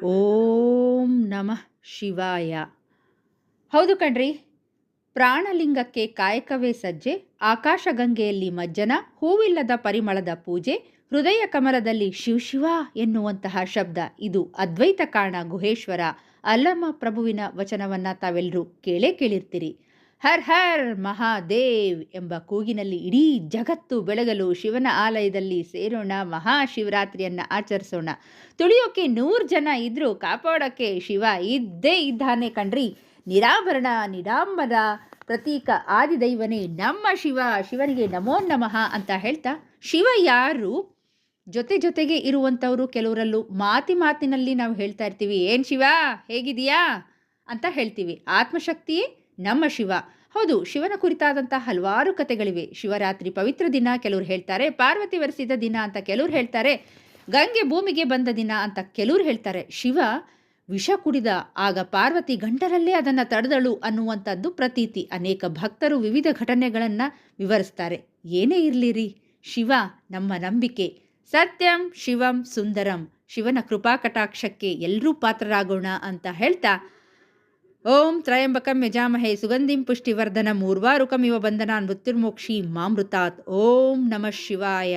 ಓಂ ನಮಃ ಶಿವಾಯ. ಹೌದು ಕಣ್ರಿ, ಪ್ರಾಣಲಿಂಗಕ್ಕೆ ಕಾಯಕವೇ ಸಜ್ಜೆ, ಆಕಾಶಗಂಗೆಯಲ್ಲಿ ಮಜ್ಜನ, ಹೂವಿಲ್ಲದ ಪರಿಮಳದ ಪೂಜೆ, ಹೃದಯ ಕಮಲದಲ್ಲಿ ಶಿವ ಶಿವ ಎನ್ನುವಂತಹ ಶಬ್ದ. ಇದು ಅದ್ವೈತ ಕಾರಣ ಗುಹೇಶ್ವರ ಅಲ್ಲಮ ಪ್ರಭುವಿನ ವಚನವನ್ನ ತಾವೆಲ್ಲರೂ ಕೇಳಿರ್ತೀರಿ. ಹರ್ ಹರ್ ಮಹಾದೇವ್ ಎಂಬ ಕೂಗಿನಲ್ಲಿ ಇಡೀ ಜಗತ್ತು ಬೆಳಗಲು ಶಿವನ ಆಲಯದಲ್ಲಿ ಸೇರೋಣ, ಮಹಾಶಿವರಾತ್ರಿಯನ್ನು ಆಚರಿಸೋಣ. ತುಳಿಯೋಕೆ 100 ಜನ ಇದ್ರೂ ಕಾಪಾಡೋಕ್ಕೆ ಶಿವ ಇದ್ದೇ ಇದ್ದಾನೆ ಕಣ್ರಿ. ನಿರಾಭರಣ ನಿಡಾಂಬರ ಪ್ರತೀಕ ಆದಿದೈವನೇ ನಮ್ಮ ಶಿವ. ಶಿವನಿಗೆ ನಮೋ ನಮಃ ಅಂತ ಹೇಳ್ತಾ, ಶಿವ ಯಾರು? ಜೊತೆಗೆ ಇರುವಂಥವರು. ಕೆಲವರಲ್ಲೂ ಮಾತಿನಲ್ಲಿ ನಾವು ಹೇಳ್ತಾ ಇರ್ತೀವಿ, ಏನು ಶಿವ ಹೇಗಿದೆಯಾ ಅಂತ ಹೇಳ್ತೀವಿ. ಆತ್ಮಶಕ್ತಿಯೇ ನಮ್ಮ ಶಿವ. ಹೌದು, ಶಿವನ ಕುರಿತಾದಂಥ ಹಲವಾರು ಕಥೆಗಳಿವೆ. ಶಿವರಾತ್ರಿ ಪವಿತ್ರ ದಿನ ಕೆಲವರು ಹೇಳ್ತಾರೆ, ಪಾರ್ವತಿ ವರಿಸಿದ ದಿನ ಅಂತ ಕೆಲವರು ಹೇಳ್ತಾರೆ, ಗಂಗೆ ಭೂಮಿಗೆ ಬಂದ ದಿನ ಅಂತ ಕೆಲವರು ಹೇಳ್ತಾರೆ. ಶಿವ ವಿಷ ಕುಡಿದ ಆಗ ಪಾರ್ವತಿ ಗಂಟರಲ್ಲೇ ಅದನ್ನು ತಡೆದಳು ಅನ್ನುವಂಥದ್ದು ಪ್ರತೀತಿ. ಅನೇಕ ಭಕ್ತರು ವಿವಿಧ ಘಟನೆಗಳನ್ನು ವಿವರಿಸ್ತಾರೆ. ಏನೇ ಇರಲಿರಿ, ಶಿವ ನಮ್ಮ ನಂಬಿಕೆ. ಸತ್ಯಂ ಶಿವಂ ಸುಂದರಂ. ಶಿವನ ಕೃಪಾ ಕಟಾಕ್ಷಕ್ಕೆ ಎಲ್ಲರೂ ಪಾತ್ರರಾಗೋಣ ಅಂತ ಹೇಳ್ತಾ, ಓಂ ತ್ರಯಂಬಕಂ ಯಜಾಮಹೇ ಸುಗಂಧಿಂ ಪುಷ್ಟಿವರ್ಧನಂ ಉರ್ವಾರುಕಮಿವ ಬಂಧನಾನ್ ಮೃತ್ಯುರ್ಮೋಕ್ಷಿ ಮಾಮೃತಾತ್. ಓಂ ನಮಃ ಶಿವಾಯ.